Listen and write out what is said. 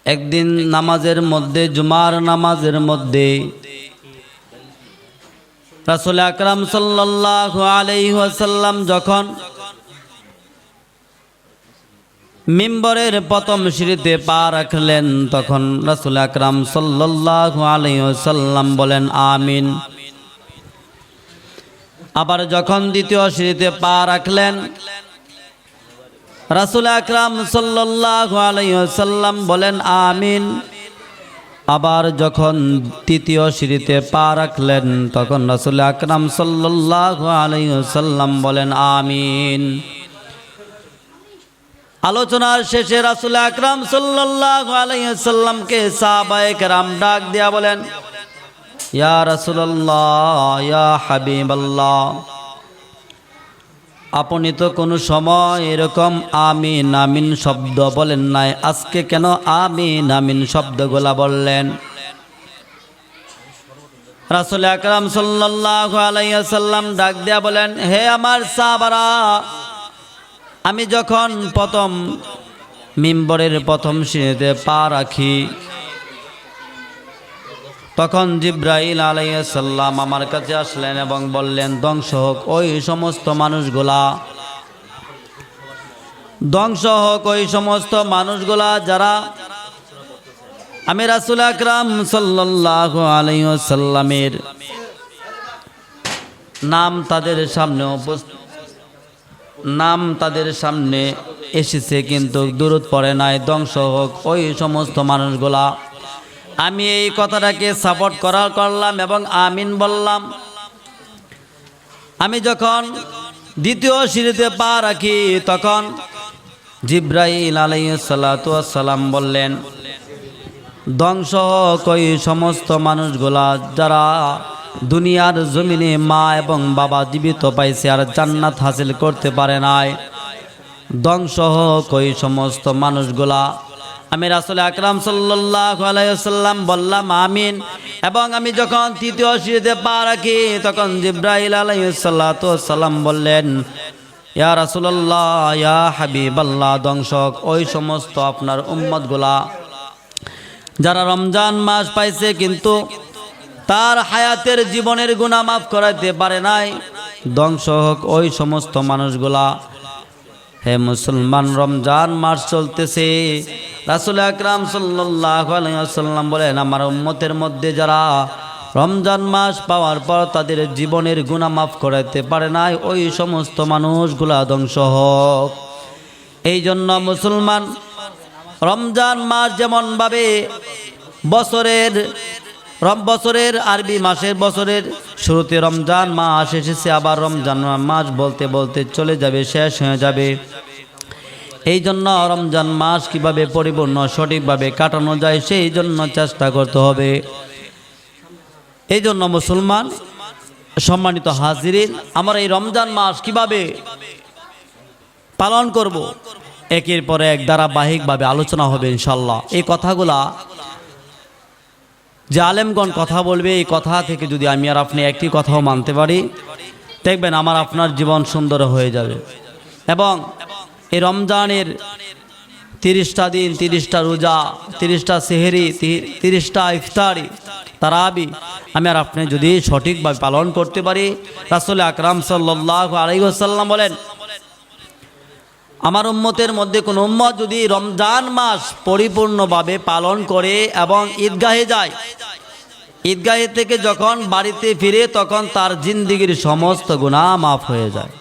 একদিন নামাজের মধ্যে, জুমার নামাজের মধ্যে রাসূল আকরাম সাল্লাল্লাহু আলাইহি ওয়াসাল্লাম যখন মিম্বরের প্রথম সিঁড়িতে পা রাখলেন, তখন রাসূল আকরাম সাল্লাল্লাহু আলাইহি ওয়াসাল্লাম বলেন আমিন। আবার যখন দ্বিতীয় সিঁড়িতে পা রাখলেন, রাসূল আকরাম সাল্লাল্লাহু আলাইহি ওয়াসাল্লাম বলেন আমিন। আবার যখন তৃতীয় সিঁড়িতে পা রাখলেন, তখন রাসূল আকরাম সাল্লাল্লাহু আলাইহি ওয়াসাল্লাম বলেন আমিন। আলোচনার শেষে রাসূল আকরাম সাল্লাল্লাহু আলাইহি ওয়াসাল্লামকে সাহাবায়ে কেরাম ডাক দিয়া বলেন, ইয়া রাসূলুল্লাহ, ইয়া হাবিবাল্লাহ, আপনি তো কোনো সময় এরকম আমিন আমিন শব্দ বলেন নাই, আজকে কেন আমিন আমিন শব্দগুলা বললেন? রাসূল আকরাম সাল্লাল্লাহু আলাইহি ওয়াসাল্লাম ডাক দিয়া বলেন, হে আমার সাহাবারা, আমি যখন প্রথম মিম্বরের প্রথম সিঁড়িতে পা রাখি, তখন জিব্রাইল আলাইহিস সালাম আমার কাছে আসলেন এবং বললেন, ধ্বংস হোক ওই সমস্ত মানুষগুলা, ধ্বংস হোক ওই সমস্ত মানুষগুলা যারা আমি রাসূল আকরাম সাল্লাল্লাহু আলাইহি ওয়াসাল্লামের নাম তাদের সামনে এসেছে কিন্তু দুরূদ পড়ে নাই, ধ্বংস হোক ওই সমস্ত মানুষগুলা। আমি এই কথাটাকে সাপোর্ট করলাম এবং আমিন বললাম। আমি যখন দ্বিতীয় সিঁড়িতে পা রাখি, তখন জিব্রাইল আলাইহিস সালাতু ওয়াস সালাম বললেন, ধ্বংস হোক ওই সমস্ত মানুষগুলা যারা দুনিয়ার জমিনে মা এবং বাবা জীবিত পাইছে আর জান্নাত হাসিল করতে পারে নাই, ধ্বংস হোক ওই সমস্ত মানুষগুলা। আমি রাসূল আকরাম সাল্লাল্লাহু আলাইহি ওয়াসাল্লাম বললাম আমিন। এবং আমি যখন তৃতীয় সিঁড়িতে পা রাখি, তখন জিব্রাইল আলাইহিস সালাতু ওয়াস সালাম বললেন, ইয়া রাসূলুল্লাহ, ইয়া হাবিবাল্লাহ, ধ্বংস হোক ওই সমস্ত আপনার উম্মতগুলা যারা রমজান মাস পাইছে কিন্তু তার হায়াতের জীবনের গুনাহ মাফ করাইতে পারে নাই, ধ্বংস হোক ওই সমস্ত মানুষগুলা। হে মুসলমান, রমজান মাস চলতেছে, রাসূল আকরাম সাল্লাল্লাহু আলাইহি ওয়াসাল্লাম বলেন, আমার উম্মতের মধ্যে যারা রমজান মাস পাওয়ার পর তাদের জীবনের গুনাহ মাফ করাইতে পারে নাই, ওই সমস্ত মানুষগুলা ধ্বংস হোক। এই জন্য মুসলমান, রমজান মাস যেমনভাবে বছরের আরবি মাসের বছরের শুরুতে রমজান মাস এসেছে, আবার রমজান মাস বলতে বলতে চলে যাবে, শেষ হয়ে যাবে। এই জন্য রমজান মাস কিভাবে পরিপূর্ণ সঠিকভাবে কাটানো যায় সেই জন্য চেষ্টা করতে হবে। এই জন্য মুসলমান সম্মানিত হাজিরিন, আমরা এই রমজান মাস কিভাবে পালন করব, একের পর এক ধারাবাহিকভাবে আলোচনা হবে ইনশাল্লাহ। এই কথাগুলা যে আলেমগণ কথা বলবে, এই কথা থেকে যদি আমি আর আপনি একটি কথাও মানতে পারি, দেখবেন আমার আপনার জীবন সুন্দর হয়ে যাবে। এবং এই রমজানের 30টা দিন, 30টা রোজা, 30টা সেহরি, 30টা ইফতারি, তারাবি আমি আর আপনি যদি সঠিকভাবে পালন করতে পারি, রাসূল আকরাম সাল্লাল্লাহু আলাইহি ওয়াসাল্লাম বলেন, আমার উম্মতের মধ্যে কোন উম্মত যদি রমজান মাস পরিপূর্ণভাবে পালন করে এবং ঈদগাহে যায়, ঈদগাহে থেকে যখন বাড়িতে ফিরে তখন তার জিন্দেগীর সমস্ত গুনাহ মাফ হয়ে যায়।